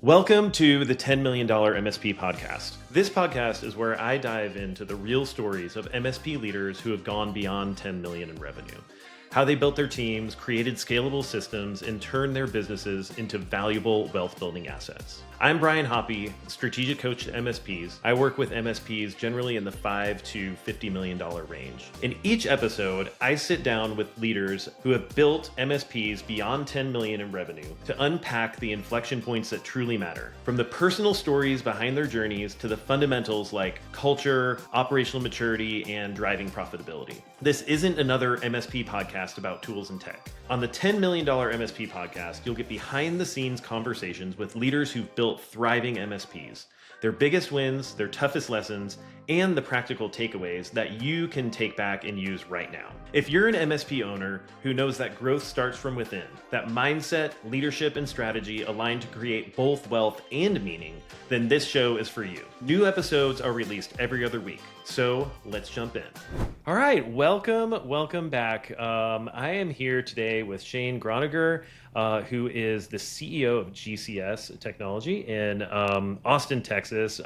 Welcome to the $10 million MSP podcast. This podcast is where I dive into the real stories of MSP leaders who have gone beyond 10 million in revenue. How they built their teams, created scalable systems, and turned their businesses into valuable wealth-building assets. I'm Brian Hoppe, strategic coach to MSPs. I work with MSPs generally in the $5 to $50 million range. In each episode, I sit down with leaders who have built MSPs beyond 10 million in revenue to unpack the inflection points that truly matter. From the personal stories behind their journeys to the fundamentals like culture, operational maturity, and driving profitability. This isn't another MSP podcast about tools and tech. On the $10 million MSP podcast, you'll get behind the scenes conversations with leaders who've built thriving MSPs, their biggest wins, their toughest lessons, and the practical takeaways that you can take back and use right now. If you're an MSP owner who knows that growth starts from within, that mindset, leadership, and strategy align to create both wealth and meaning, then this show is for you. New episodes are released every other week, so let's jump in. All right, welcome back. I am here today with Shane Groniger, who is the CEO of GCS Technology in Austin, Texas.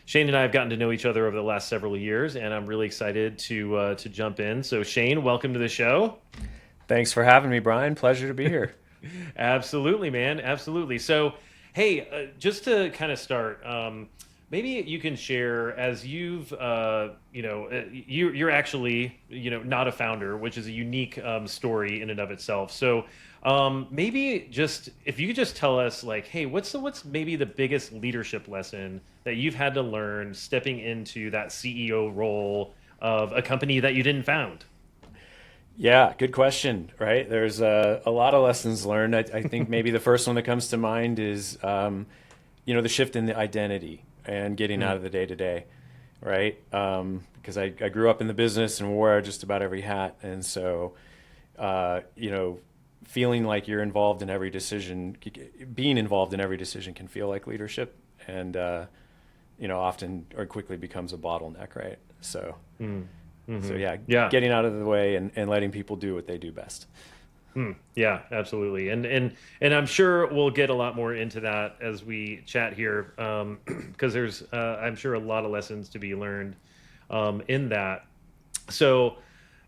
Shane and I have gotten to know each other over the last several years, and I'm really excited to jump in. So Shane, welcome to the show. Thanks for having me, Brian. Pleasure to be here. Absolutely, man. Absolutely. So, hey, just to kind of start, maybe you can share, as you've, you're actually, not a founder, which is a unique story in and of itself. So maybe just, if you could just tell us, like, hey, what's maybe the biggest leadership lesson that you've had to learn stepping into that CEO role of a company that you didn't found? Yeah, good question, right? There's a lot of lessons learned. I think maybe the first one that comes to mind is, the shift in the identity and getting out of the day-to-day, right? Because I grew up in the business and wore just about every hat. And so, feeling like you're involved in every decision, being involved in every decision can feel like leadership and, often or quickly becomes a bottleneck, right? So, getting out of the way and letting people do what they do best. Yeah, absolutely. And I'm sure we'll get a lot more into that as we chat here, because there's, I'm sure, a lot of lessons to be learned in that. So,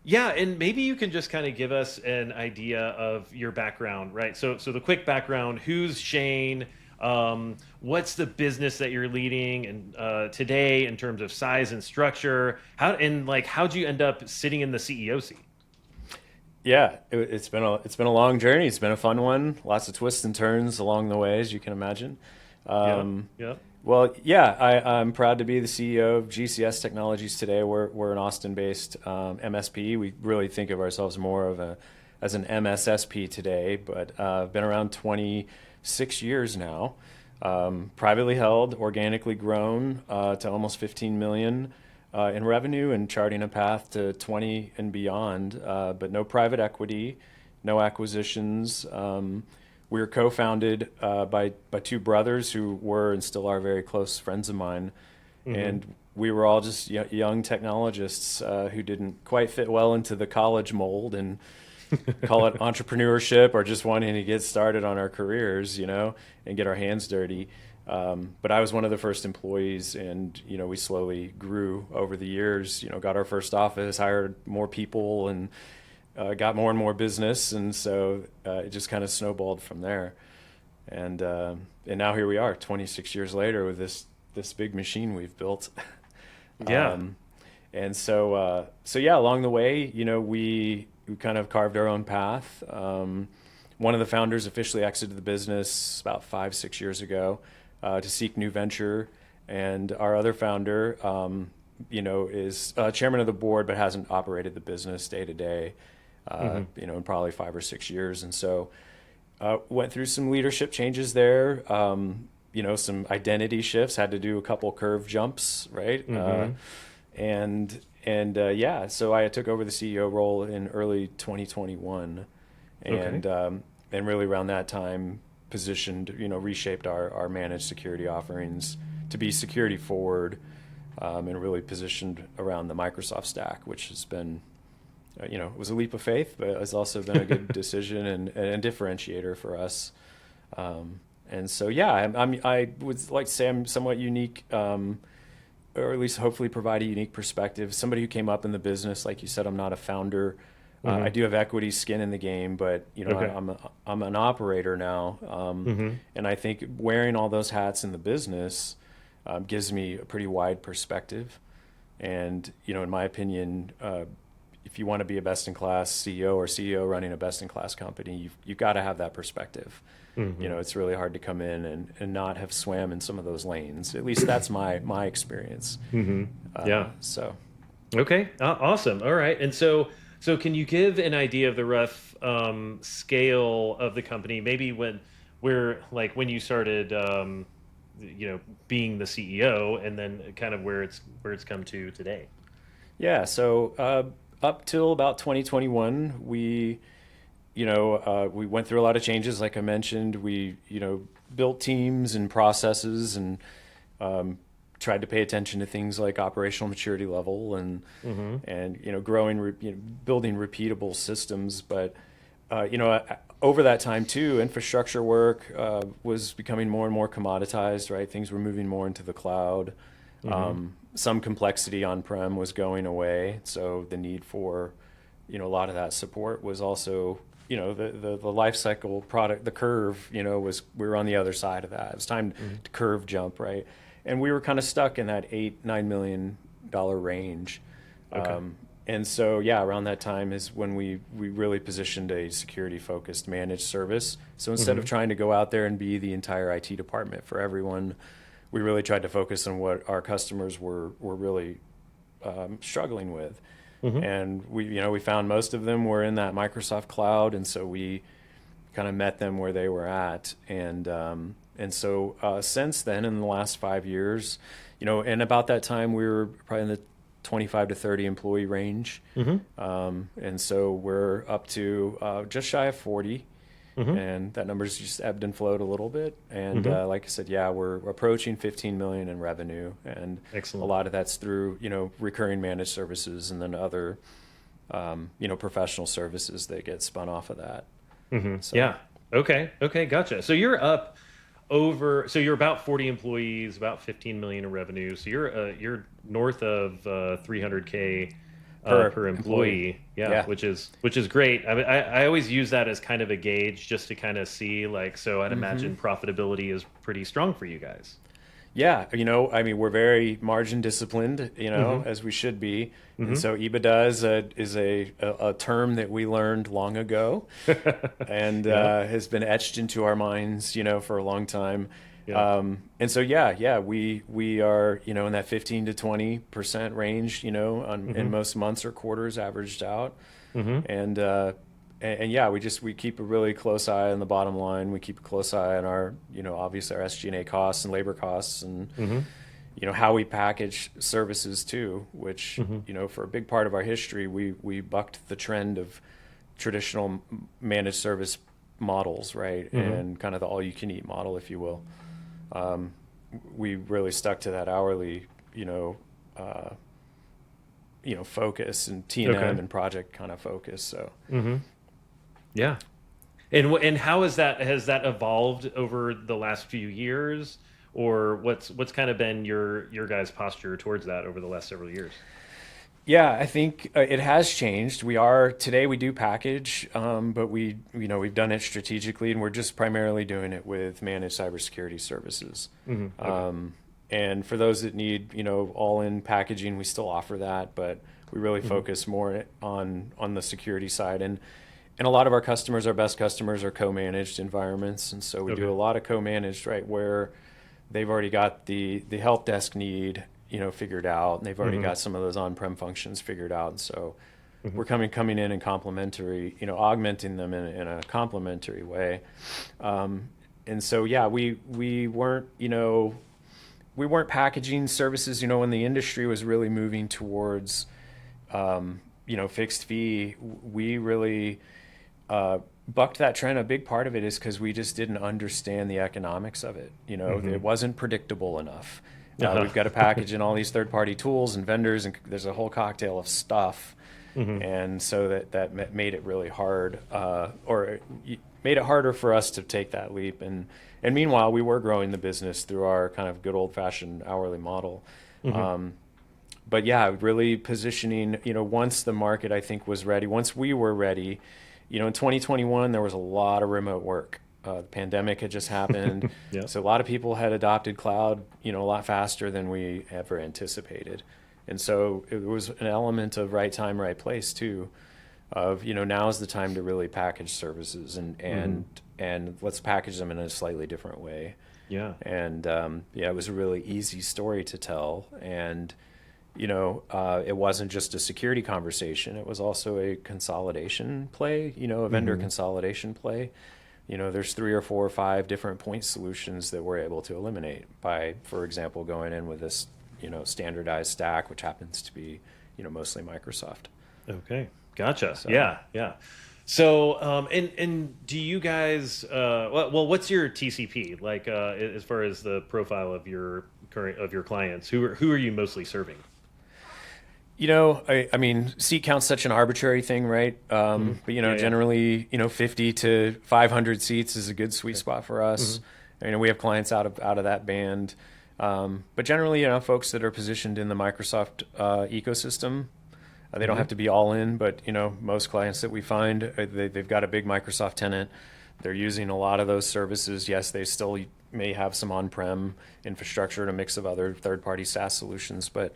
yeah, and maybe you can just kind of give us an idea of your background, right? So the quick background: who's Shane? What's the business that you're leading and today in terms of size and structure? How'd you end up sitting in the CEO seat? Yeah, it's been a long journey. It's been a fun one. Lots of twists and turns along the way, as you can imagine. Yeah. Well, yeah, I'm proud to be the CEO of GCS Technologies today. We're an Austin-based MSP. We really think of ourselves more as an MSSP today, but been around 26 years now. Privately held, organically grown to almost 15 million in revenue and charting a path to 20 and beyond, but no private equity, no acquisitions. We were co-founded by two brothers who were and still are very close friends of mine. Mm-hmm. And we were all just young technologists who didn't quite fit well into the college mold and call it entrepreneurship or just wanting to get started on our careers, and get our hands dirty. But I was one of the first employees, and we slowly grew over the years. Got our first office, hired more people, and got more and more business, and so it just kind of snowballed from there. And now here we are, 26 years later, with this big machine we've built. Yeah. And so yeah, along the way, we kind of carved our own path. One of the founders officially exited the business about 5-6 years ago to seek new venture, and our other founder, is chairman of the board but hasn't operated the business day to day, in probably 5 or 6 years, and so went through some leadership changes there. Some identity shifts, had to do a couple curve jumps, right? So I took over the CEO role in early 2021, and really around that time positioned, reshaped our managed security offerings to be security forward, and really positioned around the Microsoft stack, which has been, it was a leap of faith, but it's also been a good decision and differentiator for us. And so, yeah, I would like to say I'm somewhat unique, or at least hopefully provide a unique perspective. Somebody who came up in the business, like you said, I'm not a founder. I do have equity skin in the game, but I'm an operator now, and I think wearing all those hats in the business gives me a pretty wide perspective. And in my opinion, if you want to be a best-in-class CEO or CEO running a best-in-class company, you've got to have that perspective. It's really hard to come in and not have swam in some of those lanes. At least that's my experience. So. Okay. Awesome. All right. And so can you give an idea of the rough scale of the company? Maybe when you started, being the CEO, and then kind of where it's come to today. Yeah. So up till about 2021, we went through a lot of changes. Like I mentioned, we built teams and processes and tried to pay attention to things like operational maturity level and building repeatable systems. But over that time too, infrastructure work was becoming more and more commoditized. Right, things were moving more into the cloud. Some complexity on-prem was going away, so the need for a lot of that support was also the life cycle product, the curve, we were on the other side of that. It was time to curve jump, right? And we were kind of stuck in that $8-9 million range. And so, around that time is when we really positioned a security-focused managed service. So instead of trying to go out there and be the entire IT department for everyone, we really tried to focus on what our customers were really struggling with. And we found most of them were in that Microsoft cloud, and so we kind of met them where they were at. And so since then, in the last 5 years, and about that time, we were probably in the 25 to 30 employee range. And so we're up to just shy of 40. And that number's just ebbed and flowed a little bit. And like I said, we're approaching 15 million in revenue, and Excellent. A lot of that's through recurring managed services, and then other professional services that get spun off of that. So. Okay, gotcha. So you're you're about 40 employees, about 15 million in revenue. So you're north of 300K per employee. Which is great. I always use that as kind of a gauge just to kind of see, so I'd imagine profitability is pretty strong for you guys. Yeah, we're very margin disciplined, as we should be. And so EBITDA is a term that we learned long ago and has been etched into our minds, for a long time. And so, we are, in that 15 to 20% range, in most months or quarters averaged out. We keep a really close eye on the bottom line. We keep a close eye on our, obviously our SG&A costs and labor costs, and how we package services too, which, for a big part of our history, we bucked the trend of traditional managed service models, right? And kind of the all-you-can-eat model, if you will. We really stuck to that hourly, focus and T&M and project kind of focus. So. Yeah. And how has that evolved over the last few years, or what's kind of been your guys' posture towards that over the last several years? Yeah, I think it has changed. Today we do package, but we've done it strategically, and we're just primarily doing it with managed cybersecurity services. And for those that need, all-in packaging, we still offer that, but we really focus more on the security side. And a lot of our customers, our best customers, are co-managed environments, and so we do a lot of co-managed, right, where they've already got the help desk need, figured out, and they've already got some of those on-prem functions figured out. And so we're coming in and complementary, augmenting them in a complementary way. And so we weren't packaging services, when the industry was really moving towards fixed fee. We really bucked that trend. A big part of it is because we just didn't understand the economics of it. It wasn't predictable enough. We've got to package in all these third-party tools and vendors, and there's a whole cocktail of stuff. And so that made it really hard, or made it harder for us to take that leap. And And meanwhile, we were growing the business through our kind of good old-fashioned hourly model. But yeah, really positioning, once the market, I think, was ready, once we were ready, in 2021, there was a lot of remote work. The pandemic had just happened. Yeah. So a lot of people had adopted cloud, a lot faster than we ever anticipated. And so it was an element of right time, right place too, of, now is the time to really package services and let's package them in a slightly different way. Yeah. And it was a really easy story to tell. And, it wasn't just a security conversation. It was also a consolidation play, a vendor consolidation play. There's 3 or 4 or 5 different point solutions that we're able to eliminate by, for example, going in with this, standardized stack, which happens to be, mostly Microsoft. Okay. Gotcha. So, Yeah. So, and do you guys, well, what's your TCP like, as far as the profile of your clients? Who are you mostly serving? I mean, seat count's such an arbitrary thing, right? But, generally, 50 to 500 seats is a good sweet spot for us. We have clients out of that band. But generally, folks that are positioned in the Microsoft ecosystem, they don't have to be all in, but, most clients that we find, they've got a big Microsoft tenant. They're using a lot of those services. Yes, they still may have some on-prem infrastructure and a mix of other third-party SaaS solutions, but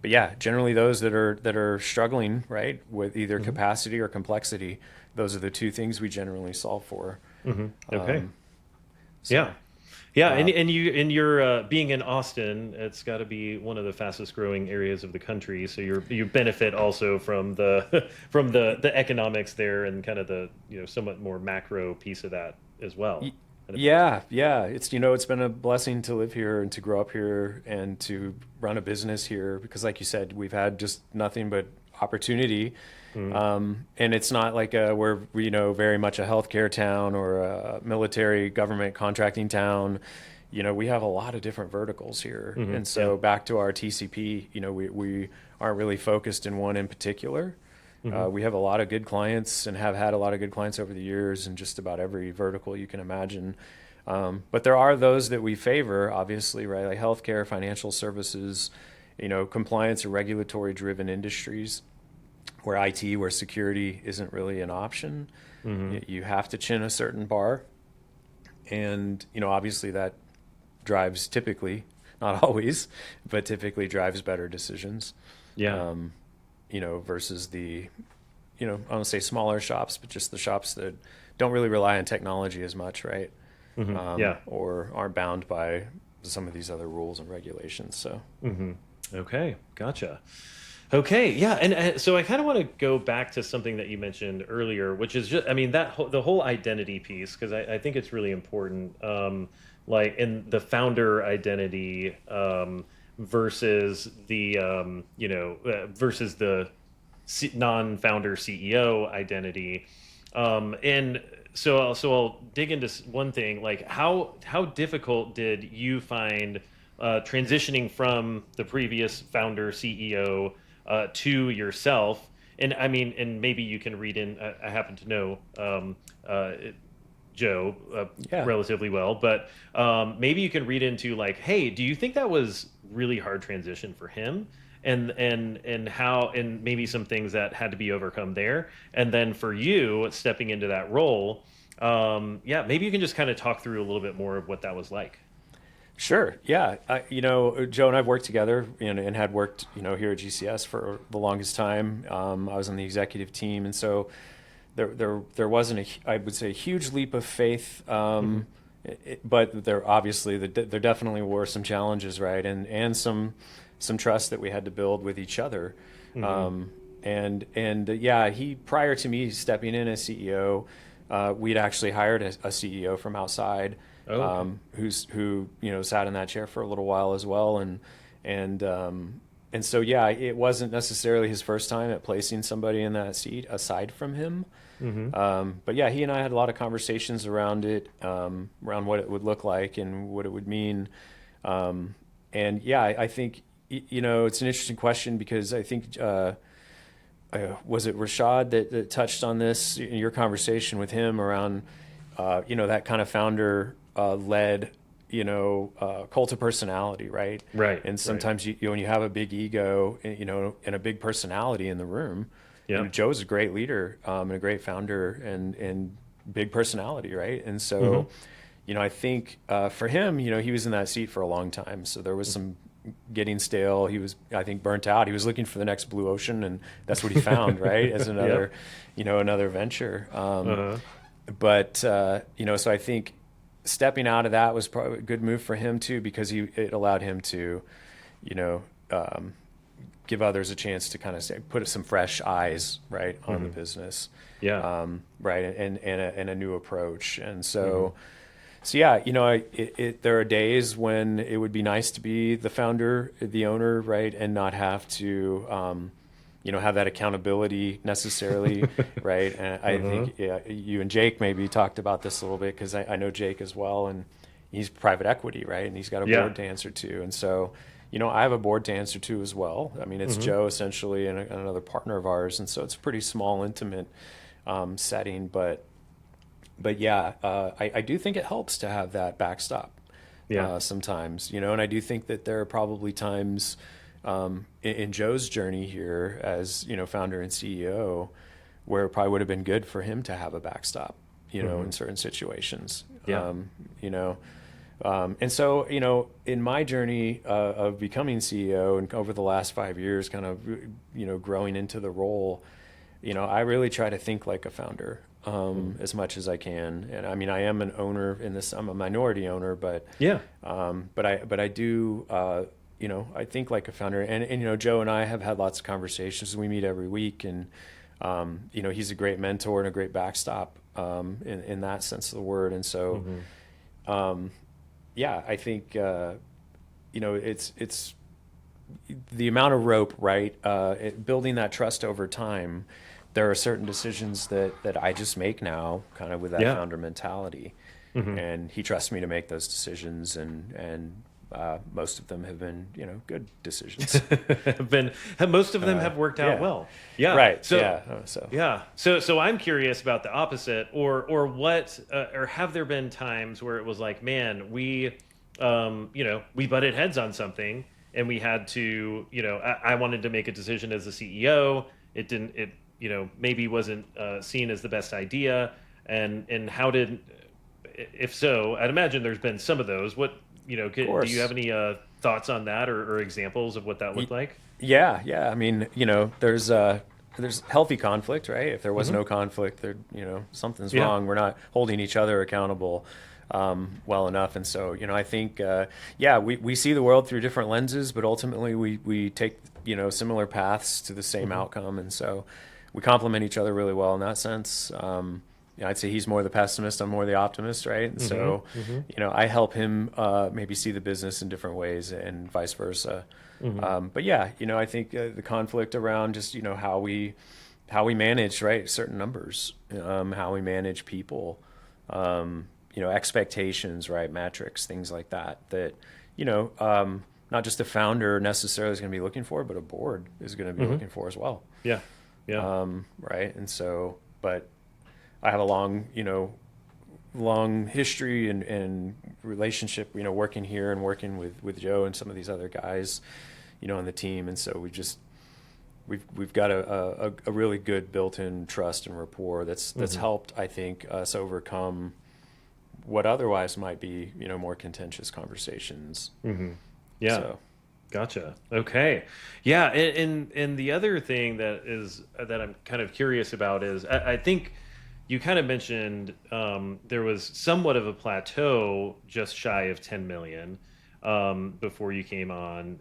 yeah, generally those that are struggling, right, with either capacity or complexity, those are the 2 things we generally solve for. Okay. So, Yeah, and you're being in Austin, it's got to be one of the fastest growing areas of the country. So you benefit also from the from the economics there and kind of the somewhat more macro piece of that as well. Yeah. It's it's been a blessing to live here and to grow up here and to run a business here because, like you said, we've had just nothing but opportunity. And it's not like we're very much a healthcare town or a military government contracting town. We have a lot of different verticals here, and so back to our TCP, we aren't really focused in one in particular. We have a lot of good clients and have had a lot of good clients over the years in just about every vertical you can imagine. But there are those that we favor, obviously, right? Like healthcare, financial services, compliance or regulatory driven industries where IT, where security isn't really an option. You have to chin a certain bar. And, obviously that drives typically, not always, but typically drives better decisions. Yeah. Versus the, I don't want to say smaller shops, but just the shops that don't really rely on technology as much, right? Or aren't bound by some of these other rules and regulations. So. Okay, gotcha. Okay, yeah, and so I kind of want to go back to something that you mentioned earlier, which is just, the whole identity piece, because I think it's really important, like in the founder identity versus the versus the non-founder CEO identity, and so I'll dig into one thing, like how difficult did you find transitioning from the previous founder CEO to yourself? And and maybe you can read in, I happen to know Joe relatively well, but maybe you can read into like, hey, do you think that was really hard transition for him? And how, and maybe some things that had to be overcome there. And then for you stepping into that role, maybe you can just kind of talk through a little bit more of what that was like. Sure. Yeah. Joe and I've worked together and had worked, here at GCS for the longest time. I was on the executive team. And so there wasn't I would say, a huge leap of faith. But there definitely were some challenges, right? And some trust that we had to build with each other. He, prior to me stepping in as CEO, we'd actually hired a CEO from outside. Who sat in that chair for a little while as well, and so it wasn't necessarily his first time at placing somebody in that seat aside from him. But he and I had a lot of conversations around it, around what it would look like and what it would mean. I think it's an interesting question because I think was it Rashad that touched on this in your conversation with him around that kind of founder led, cult of personality, right? Right. And sometimes when you have a big ego, and a big personality in the room, Joe's a great leader, and a great founder, and big personality, right? And so, I think for him, he was in that seat for a long time, so there was some getting stale. He was, I think, burnt out. He was looking for the next blue ocean, and that's what he found, right? As another, another venture. But so I think stepping out of that was probably a good move for him too, because it allowed him to, give others a chance to kind of put some fresh eyes, right, on the business. Yeah. Right. And a new approach. And so, there are days when it would be nice to be the founder, the owner, right, and not have to, have that accountability necessarily, right? And I think you and Jake maybe talked about this a little bit, because I know Jake as well, and he's private equity, right? And he's got a board to answer to. And so, I have a board to answer to as well. I mean, it's Joe essentially and another partner of ours, and so it's a pretty small, intimate setting, but yeah, I do think it helps to have that backstop sometimes, and I do think that there are probably times in Joe's journey here as, founder and CEO, where it probably would have been good for him to have a backstop, in certain situations. And so, in my journey of becoming CEO and over the last 5 years, kind of, growing into the role, I really try to think like a founder as much as I can. And I mean, I am an owner in this, I'm a minority owner, but I do, I think like a founder. And Joe and I have had lots of conversations. We meet every week, and, he's a great mentor and a great backstop in that sense of the word. And so, I think, it's the amount of rope, right? Building that trust over time. There are certain decisions that I just make now, kind of with that founder mentality, and he trusts me to make those decisions, and most of them have been, good decisions. Most of them have worked out well. Yeah. Right. So I'm curious about the opposite, or what, or have there been times where it was like, man, we butted heads on something, and we had to, I wanted to make a decision as a CEO. It maybe wasn't seen as the best idea, and how did, if so, I'd imagine there's been some of those. What, do you have any thoughts on that, or examples of what that looked like? Yeah. I mean, there's healthy conflict, right? If there was no conflict, there, something's wrong. We're not holding each other accountable well enough. And so, I think, we see the world through different lenses, but ultimately we take, similar paths to the same outcome. And so we complement each other really well in that sense. I'd say he's more the pessimist, I'm more the optimist, right? And so, I help him maybe see the business in different ways, and vice versa. But I think the conflict around just, how we manage, right, certain numbers, how we manage people, expectations, right, metrics, things like that, not just a founder necessarily is going to be looking for, but a board is going to be looking for as well. Yeah. Right. And so, but I have a long history and relationship, working here and working with Joe and some of these other guys, on the team. And so we've got a really good built-in trust and rapport that's helped, I think, us overcome what otherwise might be, more contentious conversations. Yeah. So. Gotcha. Okay. Yeah. And the other thing that I'm kind of curious about is I think you kind of mentioned there was somewhat of a plateau just shy of 10 million before you came on,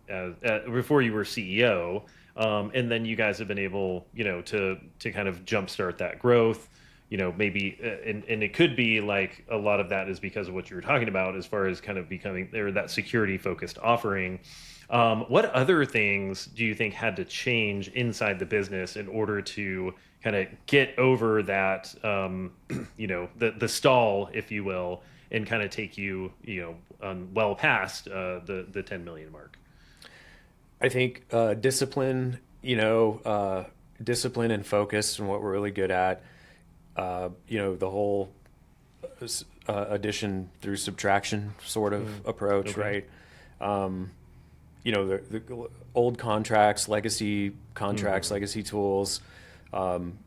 before you were CEO. And then you guys have been able, to kind of jumpstart that growth, maybe, and it could be like a lot of that is because of what you were talking about as far as kind of becoming there, that security focused offering. What other things do you think had to change inside the business in order to kind of get over that, the stall, if you will, and kind of take you, well past the 10 million mark? I think discipline, discipline and focus and what we're really good at. The whole addition through subtraction sort of approach, right? The old contracts, legacy contracts, legacy tools, kind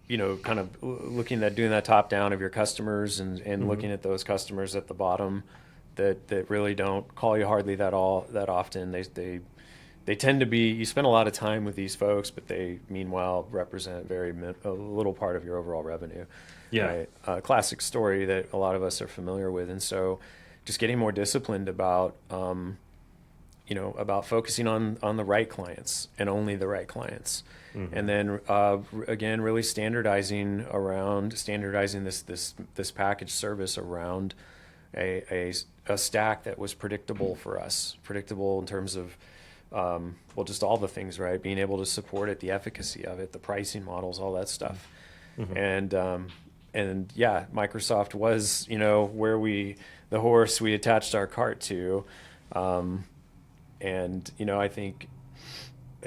of looking at doing that top down of your customers and looking at those customers at the bottom that really don't call you hardly that often. They tend to be, you spend a lot of time with these folks, but they meanwhile represent a little part of your overall revenue. Yeah. Right? A classic story that a lot of us are familiar with. And so just getting more disciplined about focusing on the right clients and only the right clients. And then again, really standardizing this package service around a stack that was predictable for us, predictable in terms of just all the things, right? Being able to support it, the efficacy of it, the pricing models, all that stuff. And Microsoft was the horse we attached our cart to. I think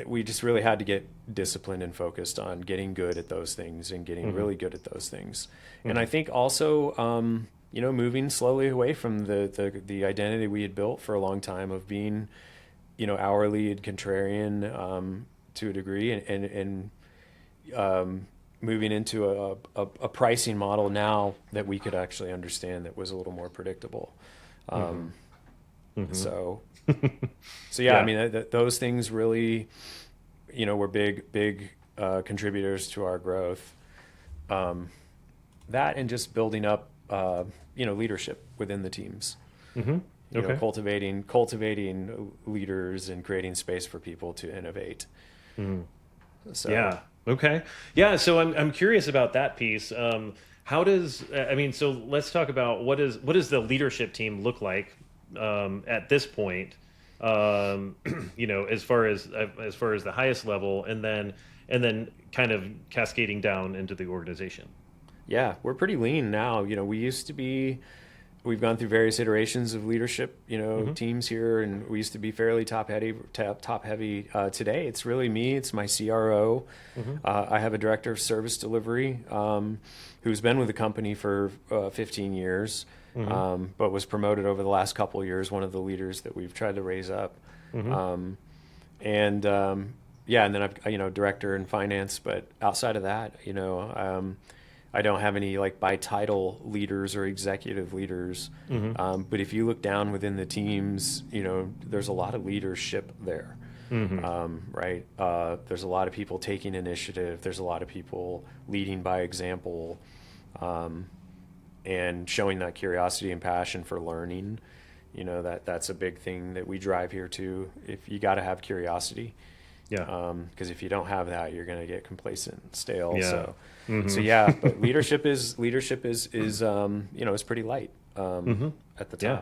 we just really had to get disciplined and focused on getting good at those things and getting really good at those things. And I think also, moving slowly away from the identity we had built for a long time of being, hourly and contrarian to a degree, and moving into a pricing model now that we could actually understand that was a little more predictable. So I mean, those things really, were big contributors to our growth. That and just building up, leadership within the teams. Cultivating leaders and creating space for people to innovate. So yeah. Okay. Yeah. So I'm curious about that piece. How does, so let's talk about what does the leadership team look like at this point, as far as the highest level, and then kind of cascading down into the organization. Yeah, we're pretty lean now. We've gone through various iterations of leadership, teams here, and we used to be fairly top heavy. Today, it's really me. It's my CRO. I have a director of service delivery who's been with the company for 15 years, but was promoted over the last couple of years. One of the leaders that we've tried to raise up, and then I've director in finance. But outside of that, I don't have any by title leaders or executive leaders. But if you look down within the teams, there's a lot of leadership there. Right? There's a lot of people taking initiative. There's a lot of people leading by example, and showing that curiosity and passion for learning. That's a big thing that we drive here too. If you got to have curiosity. Yeah. Because if you don't have that, you're going to get complacent and stale. Yeah. So but leadership is is pretty light at the top. Yeah.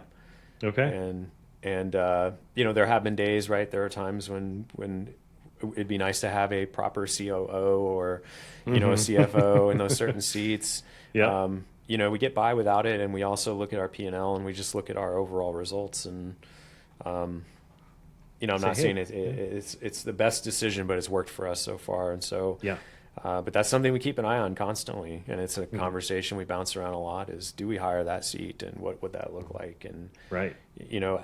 Okay. And there have been days, right? There are times when it'd be nice to have a proper COO or a CFO in those certain seats. Yeah. We get by without it, and we also look at our P&L and we just look at our overall results and. I'm not saying it's the best decision, but it's worked for us so far. And so, but that's something we keep an eye on constantly. And it's a conversation we bounce around a lot is, do we hire that seat and what would that look like? And,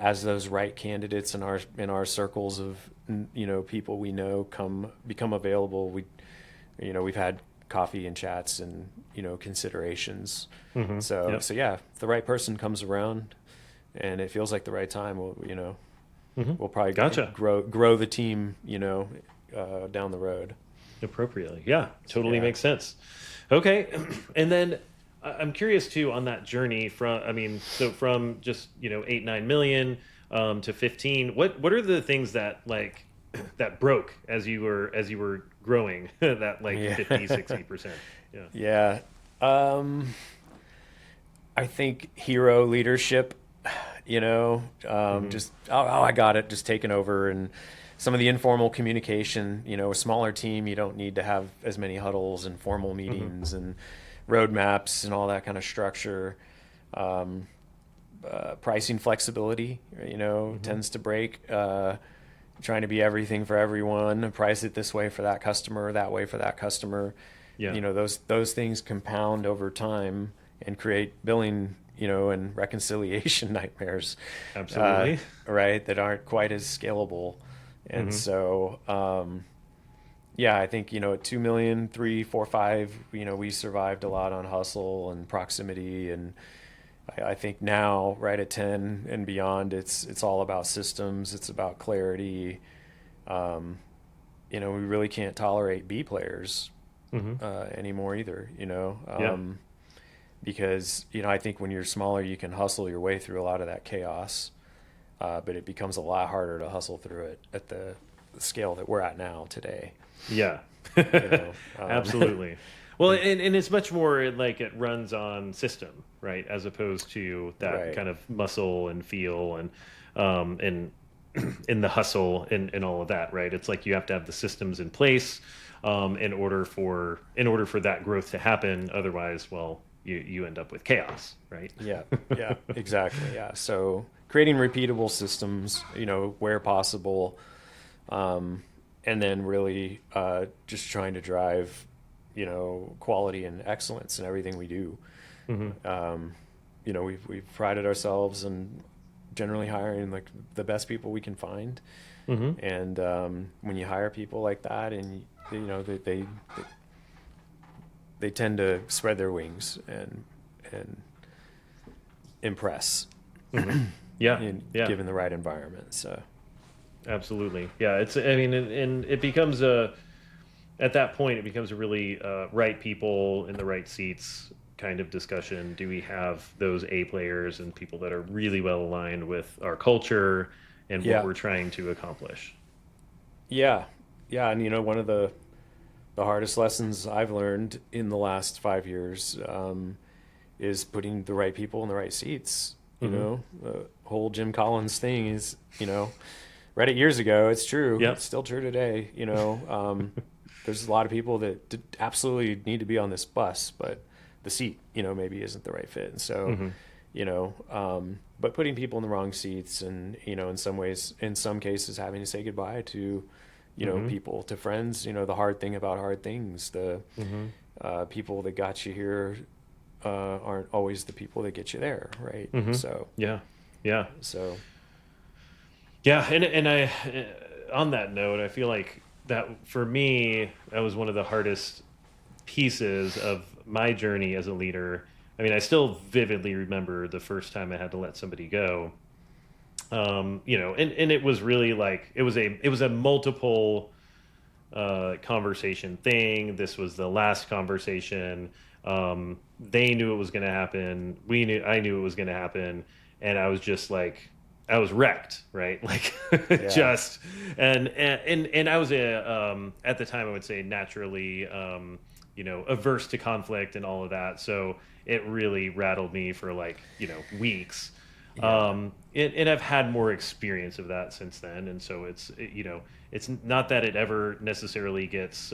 as those right candidates in our circles of, people we know become available, we've had coffee and chats and, considerations. So if the right person comes around and it feels like the right time, we'll probably grow the team, down the road. Appropriately. Yeah, totally makes sense. Okay. And then I'm curious too on that journey from just, 8-9 million to 15, what are the things that that broke as you were growing that 50-60%? Yeah. I think hero leadership, just, I got it, just taking over. And some of the informal communication, a smaller team, you don't need to have as many huddles and formal meetings and roadmaps and all that kind of structure. Pricing flexibility, tends to break, trying to be everything for everyone, price it this way for that customer, that way for that customer. Yeah. Those things compound over time and create billing and reconciliation nightmares. Absolutely. Right. That aren't quite as scalable. And so, I think, at 2 million, 3, 4, 5, we survived a lot on hustle and proximity. And I think now, right at 10 and beyond, it's all about systems. It's about clarity. We really can't tolerate B players anymore either, because, I think when you're smaller, you can hustle your way through a lot of that chaos, but it becomes a lot harder to hustle through it at the scale that we're at now today. Yeah, absolutely. Well, and it's much more like it runs on system, right, as opposed to that kind of muscle and feel and in the hustle and all of that, right? It's like you have to have the systems in place in order for that growth to happen. Otherwise, well, you end up with chaos, right? Yeah, exactly. Yeah. So creating repeatable systems, where possible, and then really just trying to drive, quality and excellence in everything we do. We've prided ourselves in generally hiring like the best people we can find. And when you hire people like that, and they tend to spread their wings and impress. Given the right environment. So absolutely. Yeah, and it becomes at that point it becomes a really right people in the right seats kind of discussion. Do we have those A players and people that are really well aligned with our culture and what we're trying to accomplish? Yeah. And one of the hardest lessons I've learned in the last 5 years is putting the right people in the right seats. The whole Jim Collins thing is, read it years ago. It's true. Yep. It's still true today. There's a lot of people that absolutely need to be on this bus, but the seat, maybe isn't the right fit. And so, but putting people in the wrong seats and, in some cases having to say goodbye to, people, to friends, the hard thing about hard things, the people that got you here aren't always the people that get you there. Right. So, So, and I, on that note, I feel like that for me, that was one of the hardest pieces of my journey as a leader. I mean, I still vividly remember the first time I had to let somebody go. And it was really like it was a multiple conversation thing. This was the last conversation. They knew it was going to happen. I knew it was going to happen, and I was just like, I was wrecked, right? Like just and I was at the time I would say naturally averse to conflict and all of that. So it really rattled me for like weeks. And I've had more experience of that since then, and so it's not that it ever necessarily gets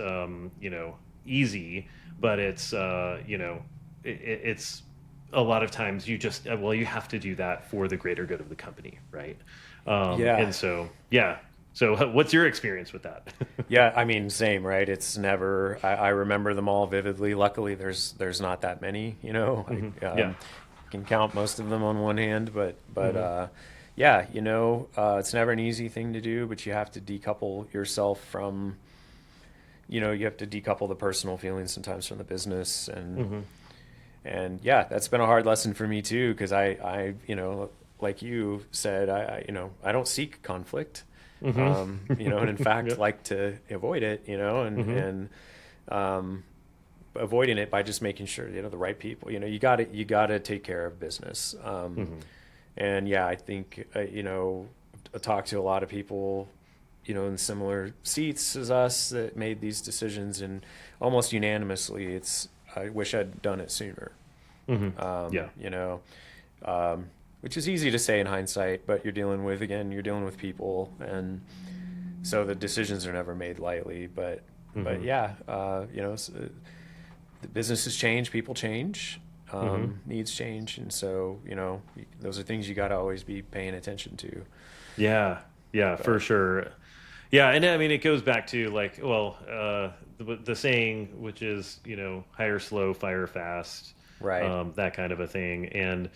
easy, but it's it's a lot of times you just you have to do that for the greater good of the company, right? And so so what's your experience with that? Yeah, I mean, same, right? It's never I remember them all vividly. Luckily there's not that many, can count most of them on one hand, but it's never an easy thing to do, but you have to decouple yourself from, you have to decouple the personal feelings sometimes from the business. And that's been a hard lesson for me too, because I like you said, I don't seek conflict, and in fact like to avoid it, and avoiding it by just making sure the right people, you got to take care of business. And I think I talked to a lot of people in similar seats as us that made these decisions, and almost unanimously I wish I'd done it sooner. Which is easy to say in hindsight, but you're dealing with people, and so the decisions are never made lightly, but the businesses change, people change, needs change. And so, those are things you got to always be paying attention to. For sure. Yeah. And I mean, it goes back to the saying, which is, hire slow, fire fast. that kind of a thing. And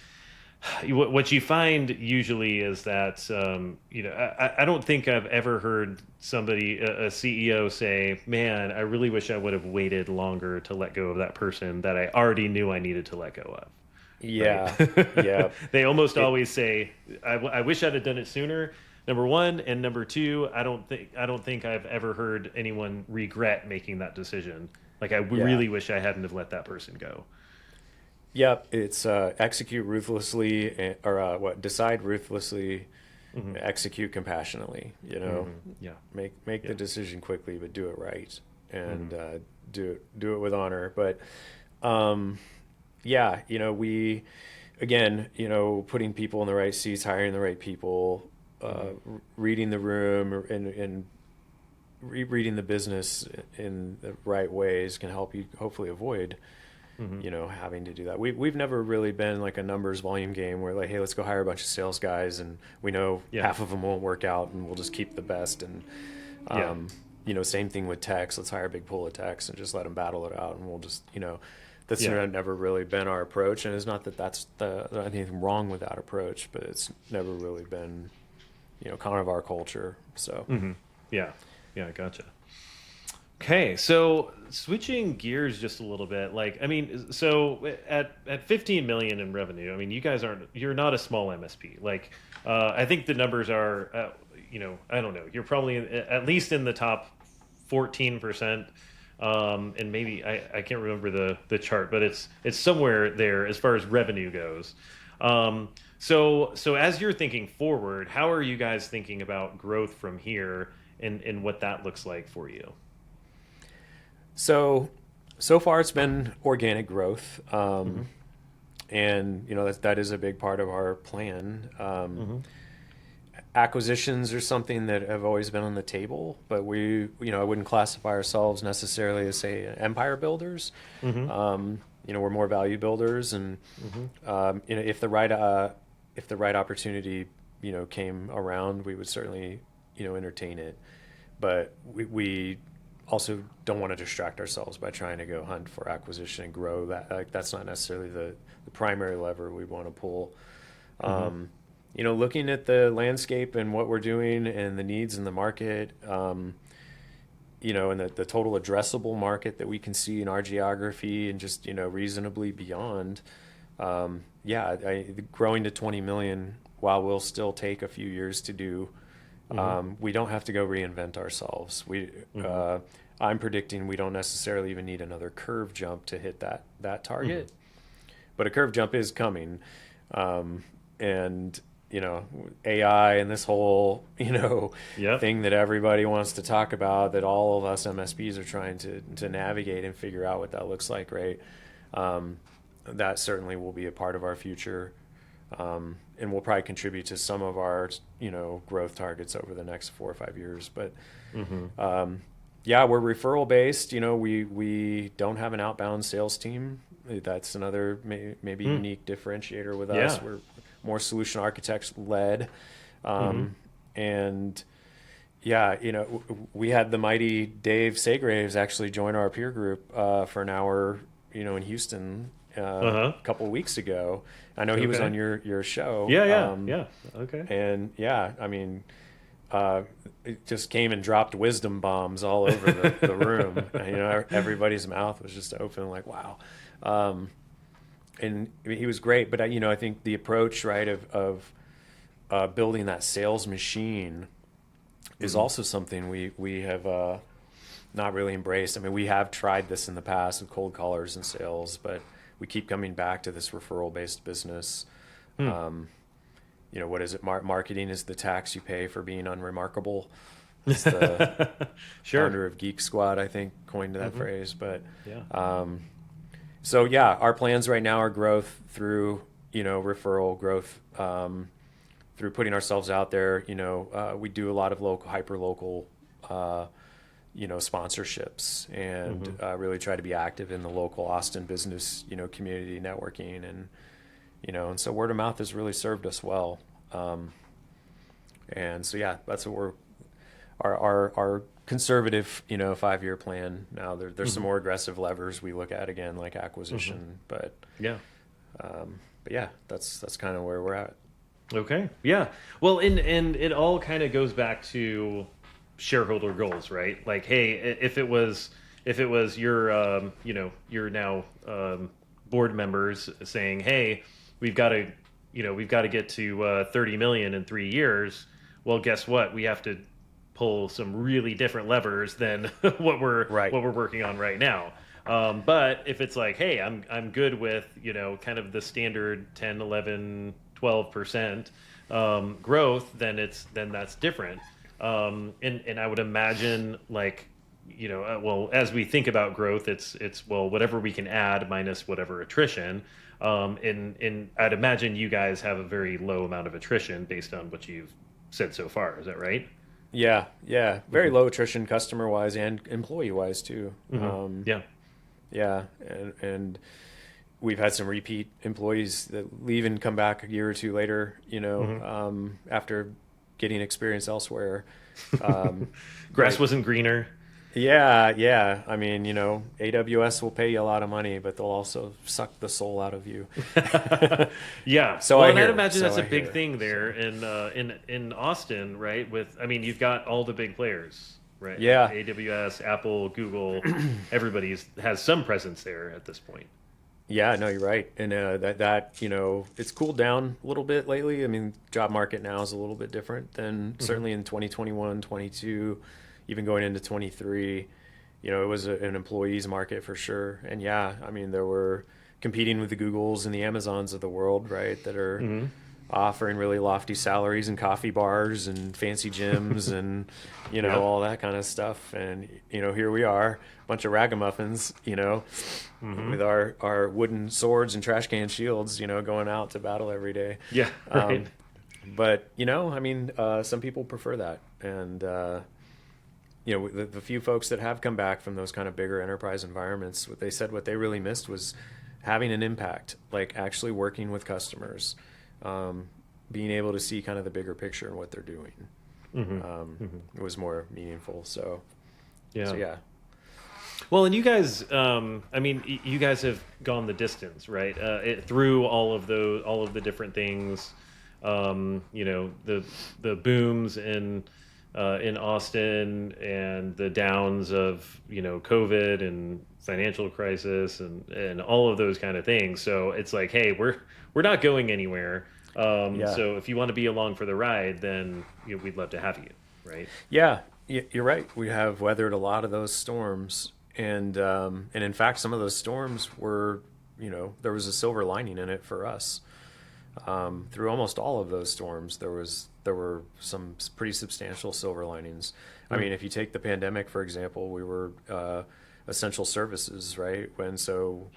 what you find usually is that I don't think I've ever heard somebody, a CEO, say, "Man, I really wish I would have waited longer to let go of that person that I already knew I needed to let go of." Yeah, Right? yeah. They almost always say, I wish I'd have done it sooner." Number one, and number two, I don't think I've ever heard anyone regret making that decision. Like, I really wish I hadn't have let that person go. Yep, it's execute ruthlessly, or decide ruthlessly, execute compassionately. Yeah. Make the decision quickly, but do it right, and do it with honor. But we again, putting people in the right seats, hiring the right people, reading the room, and reading the business in the right ways can help you hopefully avoid having to do that. We've never really been like a numbers volume game where like, hey, let's go hire a bunch of sales guys and we know half of them won't work out and we'll just keep the best. And, same thing with techs. Let's hire a big pool of techs and just let them battle it out. And we'll just, that's never really been our approach. And it's not that there's anything wrong with that approach, but it's never really been, kind of our culture. So, Yeah, gotcha. Okay, so switching gears just a little bit, so at 15 million in revenue, I mean, you're not a small MSP. I think the numbers are, I don't know, you're probably at least in the top 14%, and maybe I can't remember the chart, but it's somewhere there as far as revenue goes. So as you're thinking forward, how are you guys thinking about growth from here and what that looks like for you? So far it's been organic growth, and that is a big part of our plan. Acquisitions are something that have always been on the table, but I wouldn't classify ourselves necessarily as, say, empire builders. We're more value builders, and if the right opportunity came around, we would certainly entertain it. But we also don't want to distract ourselves by trying to go hunt for acquisition and grow that. That's not necessarily the primary lever we want to pull. Looking at the landscape and what we're doing and the needs in the market, and the total addressable market that we can see in our geography and just, reasonably beyond, growing to 20 million, while we'll still take a few years to do, we don't have to go reinvent ourselves. I'm predicting we don't necessarily even need another curve jump to hit that target, but a curve jump is coming, and AI and this whole thing that everybody wants to talk about, that all of us MSPs are trying to navigate and figure out what that looks like, right? That certainly will be a part of our future. And will probably contribute to some of our, growth targets over the next 4 or 5 years. But, we're referral based. We don't have an outbound sales team. That's another maybe unique differentiator with us. We're more solution architects led. And we had the mighty Dave Segraves actually join our peer group for an hour, in Houston a couple of weeks ago. I know he was on your show. Okay. And I mean, it just came and dropped wisdom bombs all over the room. Everybody's mouth was just open, like, wow. And he was great, but I think the approach, right, of building that sales machine is also something we have not really embraced. I mean, we have tried this in the past with cold callers and sales, but we keep coming back to this referral-based business. What is it? Marketing is the tax you pay for being unremarkable. It's the founder of Geek Squad, I think, coined that phrase. But our plans right now are growth through referral, growth through putting ourselves out there. We do a lot of hyper-local sponsorships, and really try to be active in the local Austin business, community networking, and so word of mouth has really served us well. And so, that's what we're our conservative, 5-year plan. Now there's some more aggressive levers we look at again, like acquisition, but yeah, that's kind of where we're at. Okay. Yeah. Well, and it all kind of goes back to shareholder goals, right? Like, hey, if it was your your now board members saying, hey, we've got to get to 30 million in 3 years. Well, guess what? We have to pull some really different levers than what we're working on right now. But if it's like, hey, I'm good with, kind of the standard 10, 11, 12% growth, then that's different. And I would imagine, like, well, as we think about growth, it's well, whatever we can add minus whatever attrition. And I'd imagine you guys have a very low amount of attrition based on what you've said so far. Is that right? Yeah. Very low attrition, customer wise and employee wise too. Yeah, and we've had some repeat employees that leave and come back a year or two later, after getting experience elsewhere. Grass wasn't greener. Yeah. I mean, AWS will pay you a lot of money, but they'll also suck the soul out of you. Yeah. So I'd imagine that's a big thing there in Austin, right? You've got all the big players. Right. Yeah. AWS, Apple, Google, everybody has some presence there at this point. Yeah, no, you're right. And that it's cooled down a little bit lately. I mean, job market now is a little bit different than certainly in 2021, 22, even going into 23. It was an employees market for sure. And yeah, I mean, there were competing with the Googles and the Amazons of the world, right, that are offering really lofty salaries and coffee bars and fancy gyms and all that kind of stuff. And here we are, a bunch of ragamuffins, with our wooden swords and trash can shields, going out to battle every day. Yeah, right. But some people prefer that. And the few folks that have come back from those kind of bigger enterprise environments, what they really missed was having an impact, like actually working with customers, being able to see kind of the bigger picture and what they're doing. It was more meaningful. So yeah. Well, and you guys, you guys have gone the distance, right? Through all of the different things, the booms in Austin and the downs of COVID and financial crisis and all of those kind of things. So it's like, hey, we're not going anywhere. So if you want to be along for the ride, then we'd love to have you, right? Yeah, you're right. We have weathered a lot of those storms, and in fact, some of those storms were, there was a silver lining in it for us. Through almost all of those storms, there were some pretty substantial silver linings. I mean, if you take the pandemic, for example, we were essential services, right? We still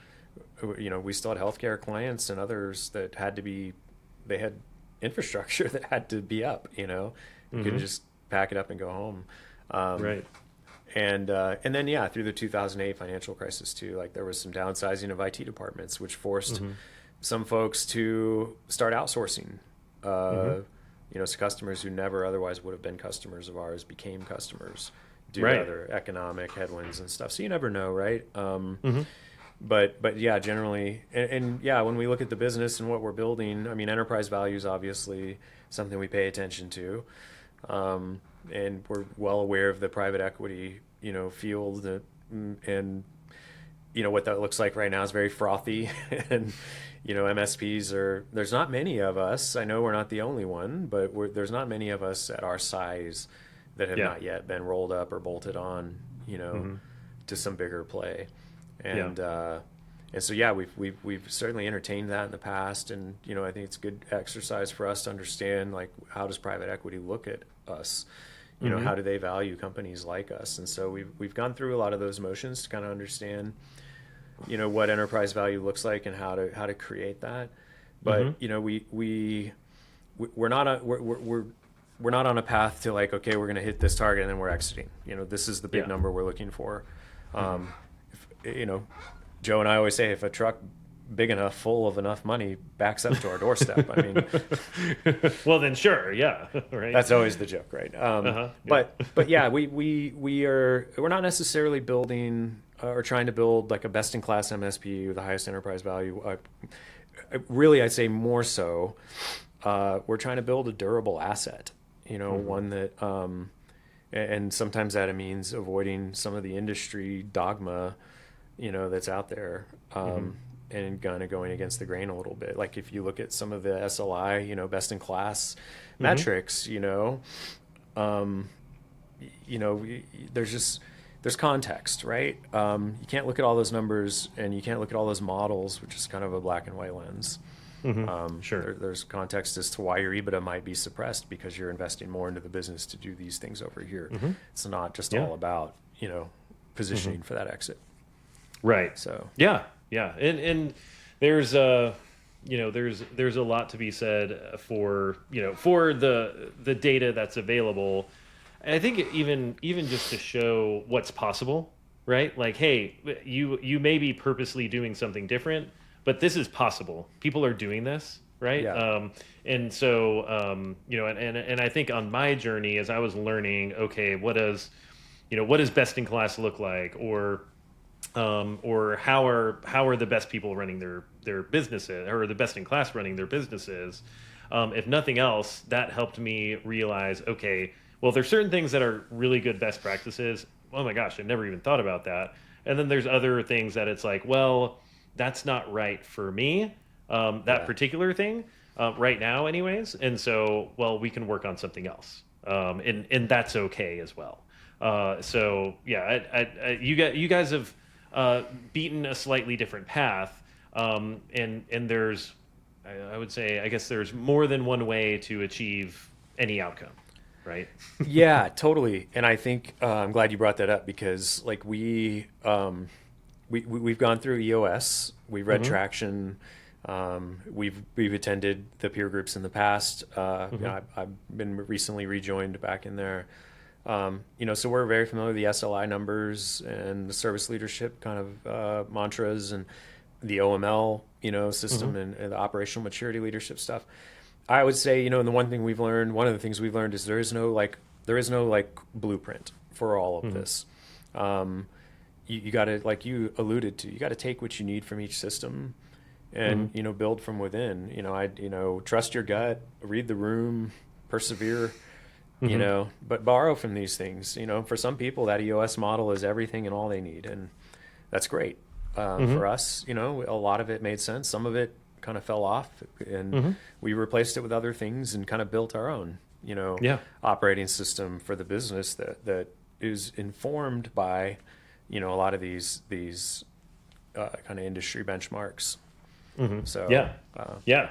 had healthcare clients and others that they had infrastructure that had to be up, you couldn't just pack it up and go home. Right. And then, through the 2008 financial crisis too, like there was some downsizing of IT departments, which forced some folks to start outsourcing. So customers who never otherwise would have been customers of ours became customers due to other economic headwinds and stuff. So you never know, right? But yeah, generally, and when we look at the business and what we're building, I mean, enterprise value is obviously something we pay attention to, and we're well aware of the private equity, field, and what that looks like right now is very frothy, and MSPs there's not many of us. I know we're not the only one, but there's not many of us at our size that have not yet been rolled up or bolted on, to some bigger play. And so we've certainly entertained that in the past, and I think it's a good exercise for us to understand, like, how does private equity look at us? How do they value companies like us? And so we've gone through a lot of those motions to kind of understand, what enterprise value looks like and how to create that. But we're not on a path to, like, okay, we're going to hit this target and then we're exiting. This is the big number we're looking for. Joe and I always say, if a truck big enough, full of enough money, backs up to our doorstep. I mean, well, then sure, yeah, right. That's always the joke, right? Yeah. But yeah, we're not necessarily building or trying to build like a best-in-class MSP with the highest enterprise value. Really, I'd say more so, we're trying to build a durable asset. One that, and sometimes that means avoiding some of the industry dogma, that's out there. And kind of going against the grain a little bit. Like if you look at some of the SLI, best in class metrics, there's context, right? You can't look at all those numbers and you can't look at all those models, which is kind of a black and white lens. Sure. There's context as to why your EBITDA might be suppressed because you're investing more into the business to do these things over here. It's not just all about, positioning for that exit. Right. So yeah. And there's there's a lot to be said for the data that's available. And I think even just to show what's possible, right? Like, hey, you may be purposely doing something different, but this is possible. People are doing this, right? Yeah. And so and I think on my journey as I was learning, okay, what does best in class look like, or how are the best people running their businesses, or the best in class running their businesses? If nothing else, that helped me realize, okay, well, there's certain things that are really good best practices. Oh my gosh, I never even thought about that. And then there's other things that it's like, well, that's not right for me, particular thing, right now anyways. And so, well, we can work on something else. And that's okay as well. So yeah, you guys have beaten a slightly different path, and there's, I would say, I guess there's more than one way to achieve any outcome, right? Yeah, totally. And I think I'm glad you brought that up because like we've gone through EOS, we've read Traction, we've attended the peer groups in the past. I've been recently rejoined back in there. So we're very familiar with the SLI numbers and the service leadership kind of mantras and the OML, system and the operational maturity leadership stuff. I would say, and one of the things we've learned is there is no blueprint for all of this. You got to, like you alluded to, you got to take what you need from each system and, build from within. Trust your gut, read the room, persevere. But borrow from these things. For some people that EOS model is everything and all they need, and that's great. For us, a lot of it made sense. Some of it kind of fell off, and we replaced it with other things and kind of built our own, operating system for the business that is informed by, a lot of these kind of industry benchmarks. So yeah.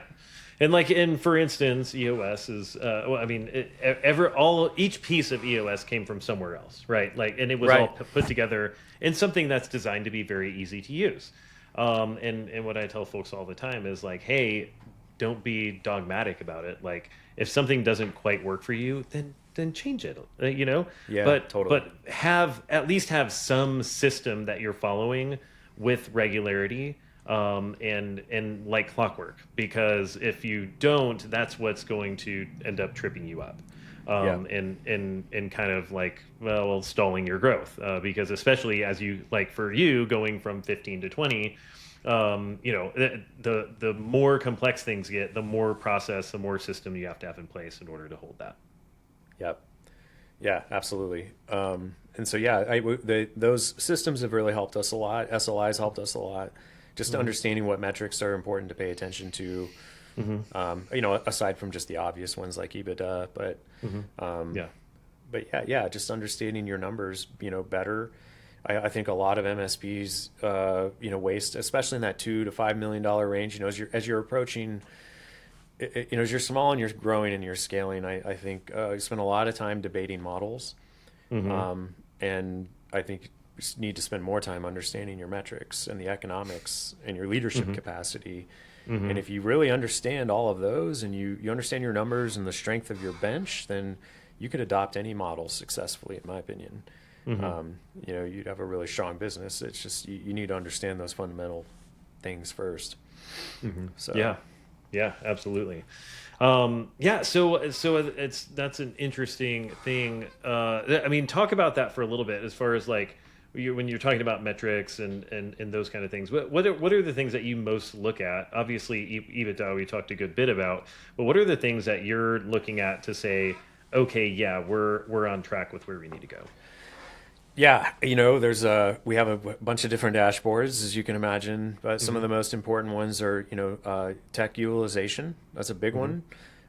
And for instance, EOS is each piece of EOS came from somewhere else, right? Like, and it was all put together in something that's designed to be very easy to use. And what I tell folks all the time is like, hey, don't be dogmatic about it. Like, if something doesn't quite work for you, then change it. Yeah, but totally. But at least have some system that you're following with regularity. And like clockwork, because if you don't, that's what's going to end up tripping you up, and kind of like, well, stalling your growth, because especially as you, like for you going from 15 to 20, the more complex things get, the more process, the more system you have to have in place in order to hold that. Yep. Yeah, absolutely. And so, those systems have really helped us a lot. SLIs helped us a lot. Just understanding what metrics are important to pay attention to, aside from just the obvious ones like EBITDA, but just understanding your numbers, better. I think a lot of MSPs, waste, especially in that $2 to $5 million range. As you're approaching, as you're small and you're growing and you're scaling, I think you spend a lot of time debating models, and I think you need to spend more time understanding your metrics and the economics and your leadership capacity. And if you really understand all of those and you understand your numbers and the strength of your bench, then you could adopt any model successfully, in my opinion. You'd have a really strong business. It's just you need to understand those fundamental things first. So Yeah, absolutely. That's an interesting thing. I mean, talk about that for a little bit as far as like when you're talking about metrics and those kind of things. What are the things that you most look at? Obviously, EBITDA we talked a good bit about, but what are the things that you're looking at to say, okay, yeah, we're on track with where we need to go? Yeah, we have a bunch of different dashboards, as you can imagine, but some of the most important ones are, tech utilization. That's a big one.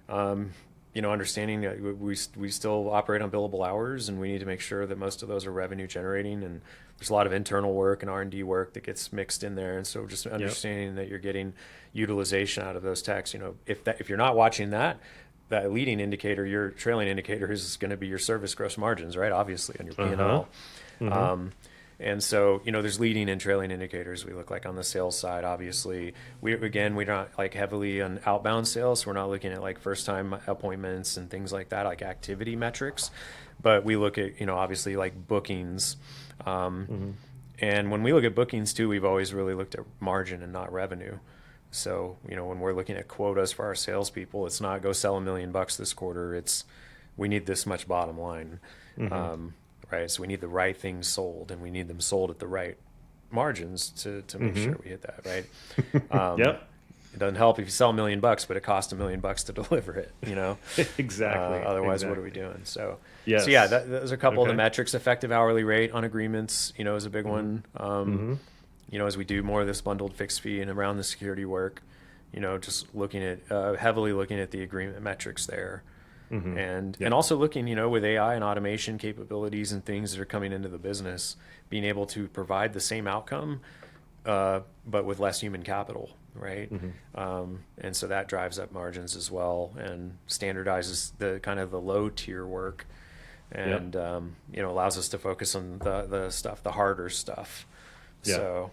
Understanding that we still operate on billable hours, and we need to make sure that most of those are revenue generating. And there's a lot of internal work and R&D work that gets mixed in there. And so just understanding that you're getting utilization out of those techs. If you're not watching that leading indicator, your trailing indicator is going to be your service gross margins, right? Obviously, on your P&L. And so, there's leading and trailing indicators we look like on the sales side. Obviously, we're not like heavily on outbound sales. So we're not looking at like first time appointments and things like that, like activity metrics. But we look at, obviously like bookings. And when we look at bookings too, we've always really looked at margin and not revenue. So, when we're looking at quotas for our salespeople, it's not go sell $1 million this quarter. It's we need this much bottom line, right? So we need the right things sold, and we need them sold at the right margins to make sure we hit that, right? It doesn't help if you sell $1 million, but it costs $1 million to deliver it, Exactly. Otherwise, what are we doing? So, yes. So yeah, those are a couple of the metrics. Effective hourly rate on agreements, is a big one. As we do more of this bundled fixed fee and around the security work, just looking at heavily looking at the agreement metrics there. And also looking, with AI and automation capabilities and things that are coming into the business, being able to provide the same outcome, but with less human capital, right? And so that drives up margins as well and standardizes the kind of the low tier work, and allows us to focus on the harder stuff. So,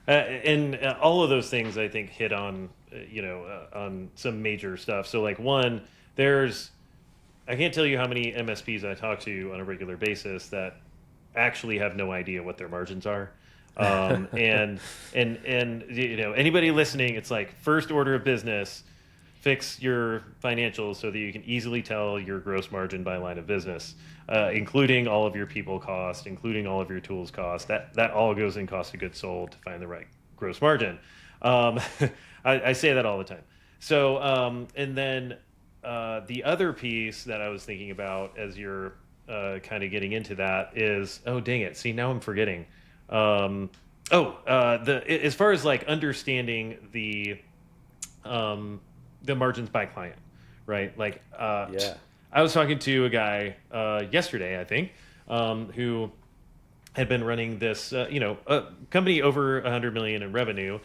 and all of those things I think hit on, on some major stuff. So like one, I can't tell you how many MSPs I talk to on a regular basis that actually have no idea what their margins are. And anybody listening, it's like first order of business, fix your financials so that you can easily tell your gross margin by line of business, including all of your people cost, including all of your tools cost. That all goes in cost of goods sold to find the right gross margin. I say that all the time. So, and then the other piece that I was thinking about as you're kind of getting into that is, oh, dang it. See, now I'm forgetting. As far as like understanding the margins by client, right? Like, I was talking to a guy yesterday, I think, who had been running this, a company over 100 million in revenue.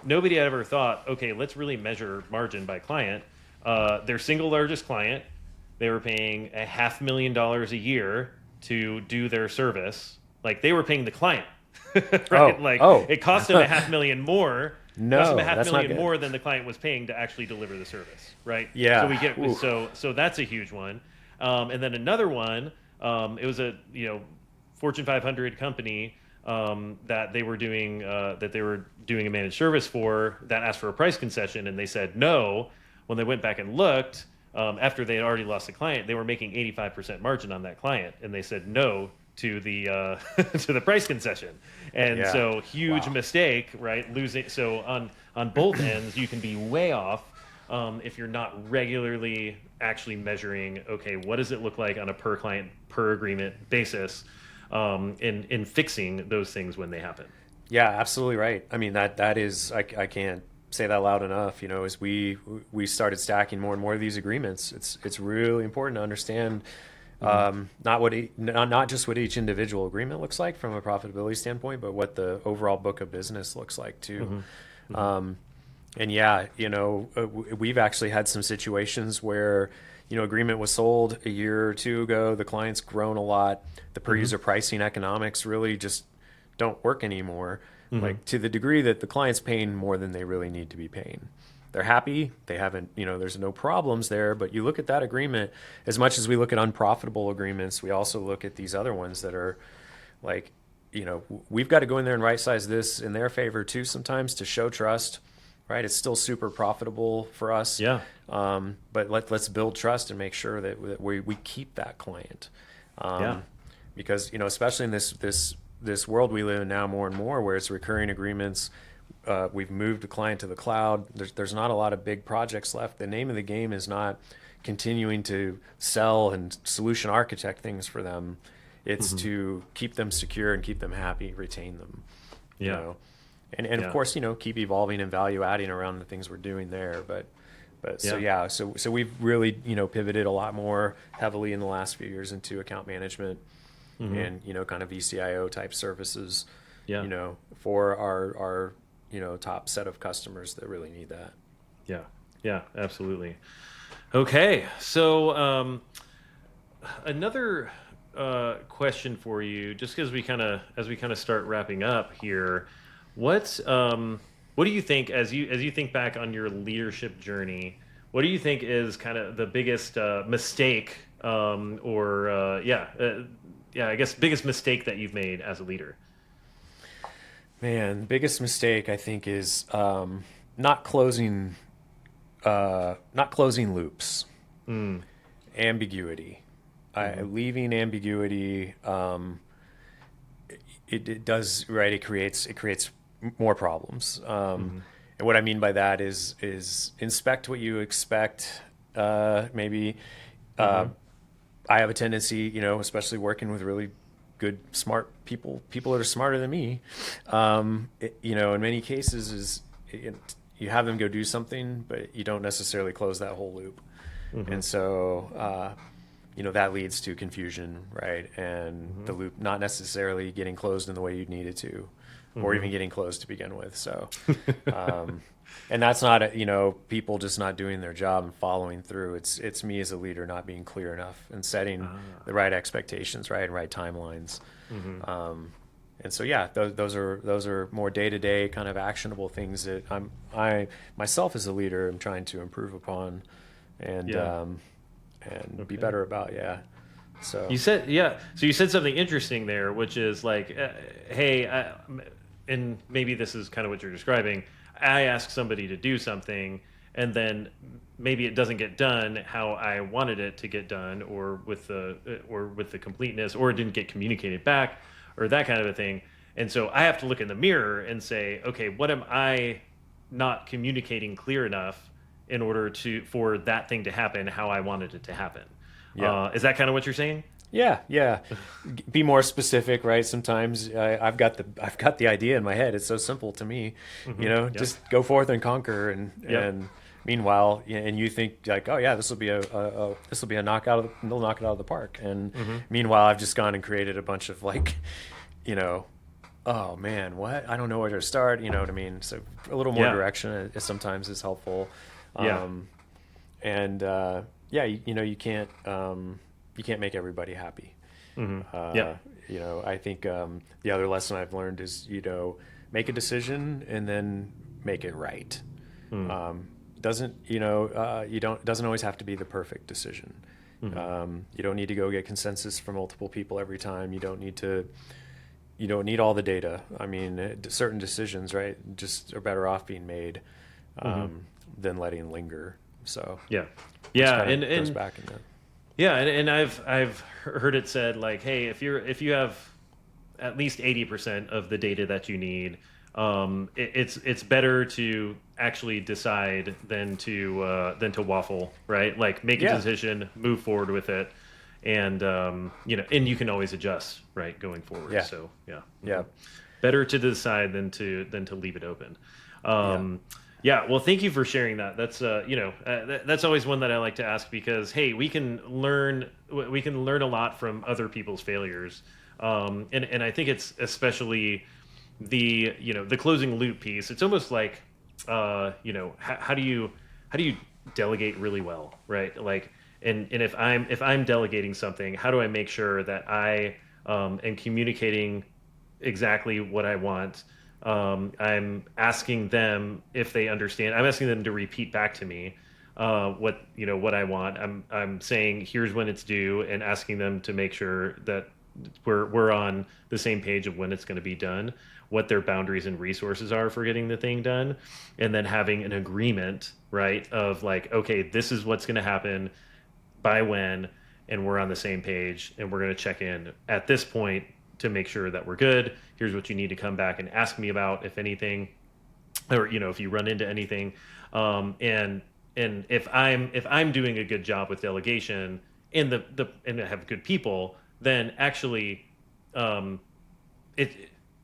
Nobody had ever thought, okay, let's really measure margin by client. Their single largest client, they were paying $500,000 a year to do their service. Like they were paying the client, right? It cost them $500,000 more. No, cost them that's $500,000 not more than the client was paying to actually deliver the service, right? Yeah. So we get so that's a huge one. And then another one, it was a Fortune 500 company that they were doing a managed service for that asked for a price concession, and they said no. When they went back and looked, after they had already lost the client, they were making 85% margin on that client, and they said no to the to the price concession. And so huge mistake, right? Losing. So on both ends, you can be way off if you're not regularly actually measuring, okay, what does it look like on a per client, per agreement basis, in fixing those things when they happen. Yeah, absolutely right. I mean, that is, I can't say that loud enough. As we started stacking more and more of these agreements, it's really important to understand not just what each individual agreement looks like from a profitability standpoint, but what the overall book of business looks like too. We've actually had some situations where agreement was sold a year or two ago. The client's grown a lot. The per user pricing economics really just don't work anymore. Like to the degree that the client's paying more than they really need to be paying. They're happy. They haven't, there's no problems there. But you look at that agreement, as much as we look at unprofitable agreements, we also look at these other ones that are like we've got to go in there and right size this in their favor too sometimes to show trust, right? It's still super profitable for us. Yeah. But let's build trust and make sure that we keep that client. Yeah. Because, especially in this world we live in now more and more where it's recurring agreements, we've moved the client to the cloud. There's not a lot of big projects left. The name of the game is not continuing to sell and solution architect things for them. It's to keep them secure and keep them happy, retain them. Yeah. And of course, keep evolving and value adding around the things we're doing there. But so we've really, pivoted a lot more heavily in the last few years into account management and, kind of VCIO type services, for our top set of customers that really need that. Yeah. Yeah, absolutely. Okay. So, another question for you, just because as we kind of start wrapping up here, what do you think as you think back on your leadership journey? What do you think is kind of the biggest mistake, I guess biggest mistake that you've made as a leader? Man, the biggest mistake I think is not closing loops, ambiguity. Leaving ambiguity, it does, right? It creates more problems. And what I mean by that is inspect what you expect. Maybe I have a tendency, especially working with really good, smart people that are smarter than me. In many cases, you have them go do something, but you don't necessarily close that whole loop, and so. That leads to confusion, right? And the loop not necessarily getting closed in the way you'd need it to, or even getting closed to begin with. So, and that's not, people just not doing their job and following through. It's me as a leader not being clear enough and setting the right expectations, right, and right timelines. And so, those are more day-to-day kind of actionable things that I myself as a leader am trying to improve upon, and be better about. So you said something interesting there, which is like, hey, and maybe this is kind of what you're describing. I ask somebody to do something, and then maybe it doesn't get done how I wanted it to get done, or with the completeness, or it didn't get communicated back, or that kind of a thing. And so I have to look in the mirror and say, okay, what am I not communicating clear enough in order for that thing to happen how I wanted it to happen? Is that kind of what you're saying? Yeah. Be more specific, right? Sometimes I've got the idea in my head. It's so simple to me, just go forth and conquer. And meanwhile, and you think like, oh yeah, this will be a knockout. They'll knock it out of the park. And meanwhile, I've just gone and created a bunch of like, oh man, what? I don't know where to start. You know what I mean? So a little more direction sometimes is helpful. You can't make everybody happy. I think the other lesson I've learned is, make a decision and then make it right. Doesn't always have to be the perfect decision. You don't need to go get consensus from multiple people every time. You don't need all the data. I mean, certain decisions, right, just are better off being made than letting linger. So and goes back in that. And I've heard it said like, hey, if you have at least 80% of the data that you need, it's better to actually decide than to waffle, right? Like make a decision, move forward with it, and and you can always adjust, right, going forward. So better to decide than to leave it open. Well, thank you for sharing that. That's that's always one that I like to ask, because hey, we can learn a lot from other people's failures, and I think it's especially the closing loop piece. It's almost like how do you delegate really well, right? Like, and if I'm delegating something, how do I make sure that I am communicating exactly what I want? I'm asking them if they understand. I'm asking them to repeat back to me what I want. I'm saying here's when it's due, and asking them to make sure that we're on the same page of when it's going to be done, what their boundaries and resources are for getting the thing done, and then having an agreement, right, of like, okay, this is what's going to happen by when, and we're on the same page, and we're going to check in at this point to make sure that we're good. Here's what you need to come back and ask me about, if anything, or if you run into anything. And if I'm doing a good job with delegation and and I have good people, then actually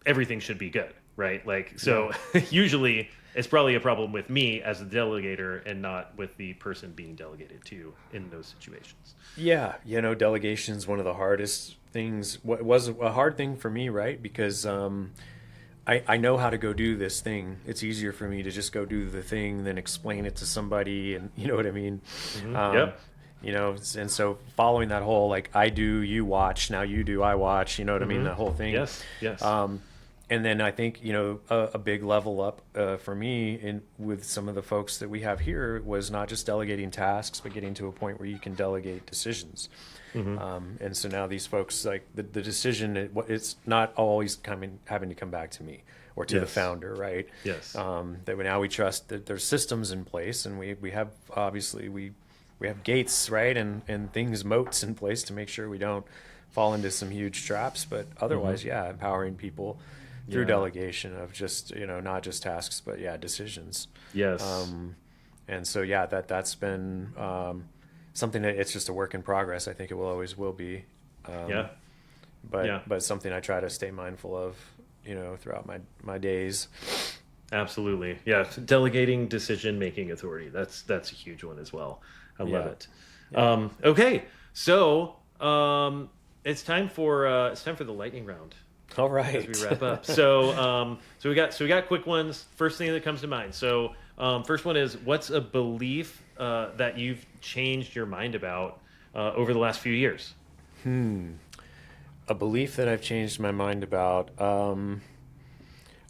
everything should be good, right? Like, so usually it's probably a problem with me as a delegator and not with the person being delegated to in those situations. Yeah, delegation is one of the hardest things. What was a hard thing for me, right? Because I know how to go do this thing. It's easier for me to just go do the thing than explain it to somebody, and you know what I mean? Yep. And so following that whole, like, I do, you watch, now you do, I watch, you know what I mean? That whole thing. Yes. And then I think, a big level up for me with some of the folks that we have here was not just delegating tasks, but getting to a point where you can delegate decisions. And so now these folks, like the decision, it's not always having to come back to me or to the founder, right? Yes. That now we trust that there's systems in place, and we have, obviously we have gates, right? And things, moats in place to make sure we don't fall into some huge traps. But otherwise, empowering people through delegation of just, not just tasks, but decisions. Yes. And so, that's been something that it's just a work in progress. I think it always will be. But something I try to stay mindful of, throughout my days. Absolutely. Yeah. Delegating decision-making authority. That's a huge one as well. I love it. Yeah. Okay. So, it's time for the lightning round. All right. As we wrap up. So we got quick ones. First thing that comes to mind. So, first one is, what's a belief that you've changed your mind about over the last few years? A belief that I've changed my mind about.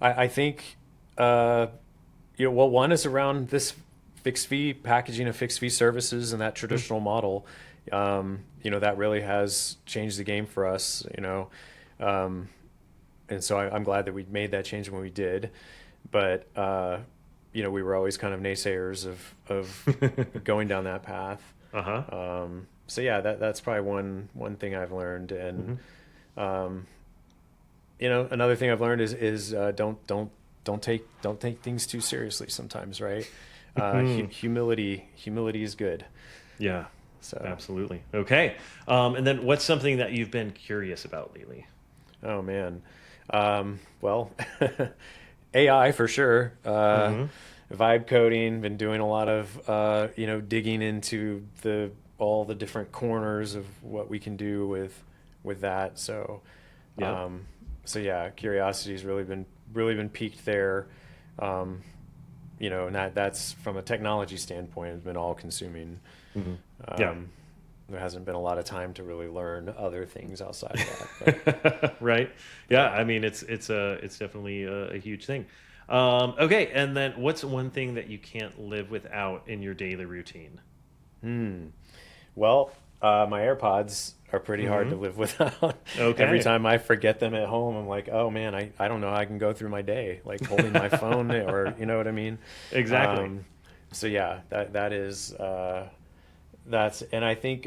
I think, one is around this fixed fee packaging of fixed fee services and that traditional model. That really has changed the game for us. And so I'm glad that we made that change when we did. But we were always kind of naysayers of going down that path. So that's probably one thing I've learned. And another thing I've learned is don't take things too seriously sometimes, right? Humility is good. Yeah. So absolutely. Okay. And then what's something that you've been curious about lately? Oh man. Well, AI for sure. Vibe coding, been doing a lot of, digging into all the different corners of what we can do with that. So, curiosity's really been piqued there. And that's from a technology standpoint, has been all consuming. There hasn't been a lot of time to really learn other things outside of that. But. Right. Yeah. I mean, it's definitely a huge thing. Okay. And then what's one thing that you can't live without in your daily routine? Well, my AirPods are pretty hard to live without. Okay. Every time I forget them at home, I'm like, oh man, I don't know how I can go through my day, like holding my phone or, you know what I mean? Exactly. So that is, and I think,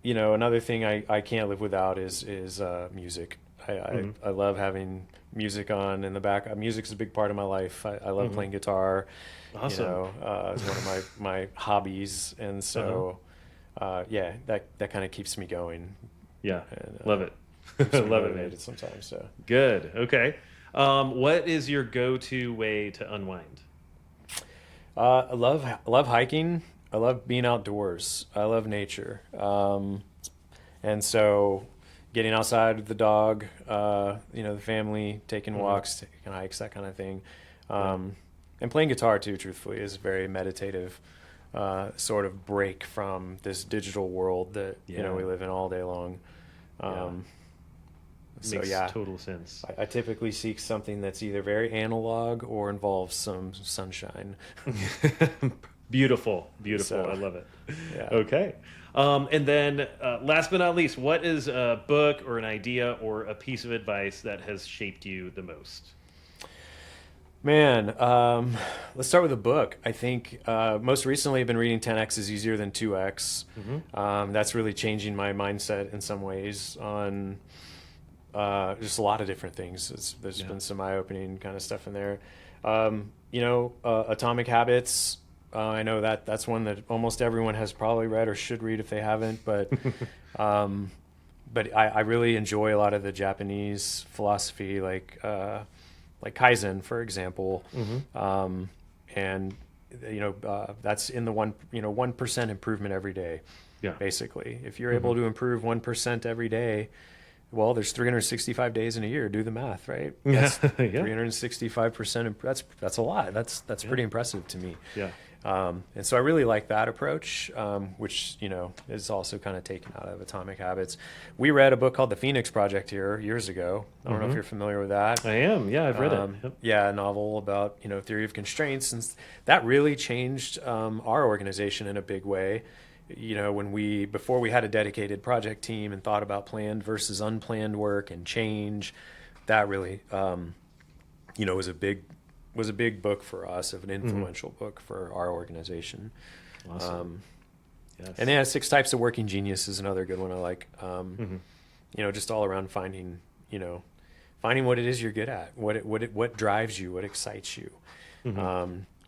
another thing I can't live without is music. I love having music on in the back. Music's a big part of my life. I love playing guitar. Awesome. It's one of my hobbies. And so, that kind of keeps me going. Yeah. And, love it. Love it sometimes. So good. Okay. What is your go-to way to unwind? I love hiking. I love being outdoors. I love nature. And so getting outside with the dog, the family, taking walks, taking hikes, that kind of thing. And playing guitar too, truthfully, is a very meditative sort of break from this digital world that, we live in all day long. Makes total sense. I typically seek something that's either very analog or involves some sunshine. Beautiful. So, I love it. Yeah. Okay. And then last but not least, what is a book or an idea or a piece of advice that has shaped you the most? Man, let's start with a book. I think most recently I've been reading 10x is easier than 2x. That's really changing my mindset in some ways on just a lot of different things. There's been some eye-opening kind of stuff in there. Atomic Habits. I know that's one that almost everyone has probably read or should read if they haven't. But I really enjoy a lot of the Japanese philosophy, like Kaizen, for example. And that's in the 1% improvement every day. Yeah. Basically, if you're able to improve 1% every day, well, there's 365 days in a year. Do the math, right? That's 365%. That's a lot. That's pretty impressive to me. Yeah. And so I really like that approach, which is also kind of taken out of Atomic Habits. We read a book called The Phoenix Project here years ago. I don't know if you're familiar with that. I am. Yeah, I've read it. Yep. Yeah, a novel about theory of constraints, and that really changed our organization in a big way. Before we had a dedicated project team and thought about planned versus unplanned work and change, that really was a big book for us, of an influential book for our organization. Awesome. Yes. And then 6 Types of Working Genius is another good one I like. Just all around finding what it is you're good at, what drives you, what excites you.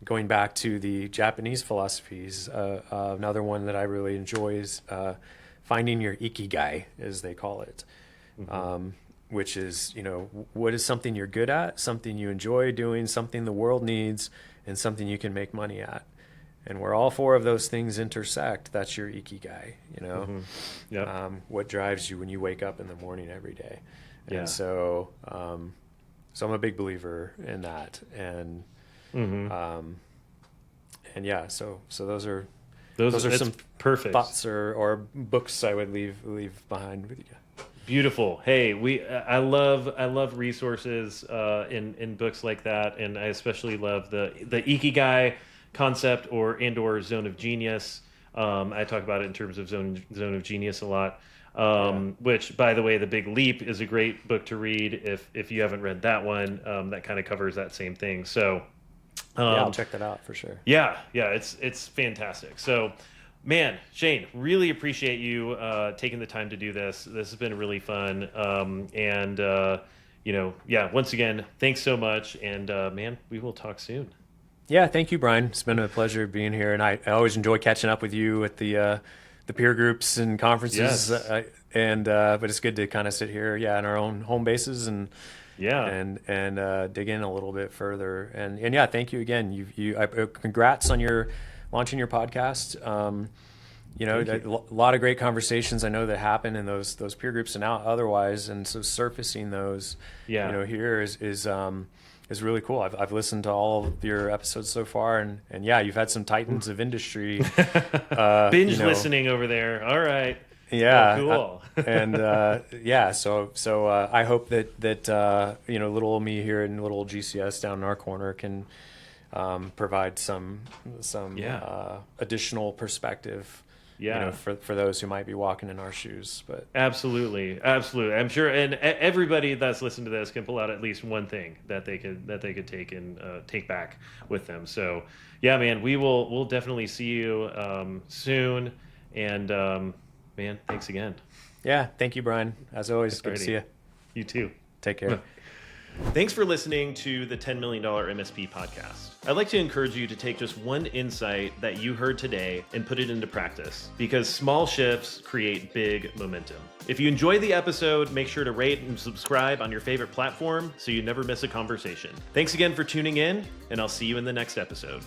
Going back to the Japanese philosophies, another one that I really enjoy is finding your ikigai, as they call it. Which is, what is something you're good at, something you enjoy doing, something the world needs, and something you can make money at. And where all 4 of those things intersect, that's your ikigai, what drives you when you wake up in the morning every day. And so I'm a big believer in that. And, so those are some perfect thoughts or books I would leave behind with you. Beautiful. Hey, I love resources in books like that, and I especially love the ikigai concept or zone of genius. I talk about it in terms of zone of genius a lot. Which, by the way, The Big Leap is a great book to read if you haven't read that one. That kind of covers that same thing. So, I'll check that out for sure. Yeah, it's fantastic. So, man, Shane, really appreciate you taking the time to do this. This has been really fun. Once again, thanks so much. And man, we will talk soon. Yeah, thank you, Brian. It's been a pleasure being here, and I always enjoy catching up with you at the peer groups and conferences. Yes. But it's good to kind of sit here, in our own home bases and dig in a little bit further. And thank you again. Congrats on launching your podcast. A lot of great conversations I know that happen in those peer groups and otherwise, and so surfacing those, here is really cool. I've listened to all of your episodes so far, and you've had some titans of industry binge listening over there. All right. Yeah. Oh, cool. So I hope that little me here in little GCS down in our corner can provide some additional perspective. For those who might be walking in our shoes. But absolutely. I'm sure, and everybody that's listened to this can pull out at least one thing that they could take and take back with them. So, man, we'll definitely see you soon. And man, thanks again. Yeah, thank you, Brian. As always, good to see you. You too. Take care. Thanks for listening to the $10 Million MSP podcast. I'd like to encourage you to take just one insight that you heard today and put it into practice, because small shifts create big momentum. If you enjoyed the episode, make sure to rate and subscribe on your favorite platform so you never miss a conversation. Thanks again for tuning in, and I'll see you in the next episode.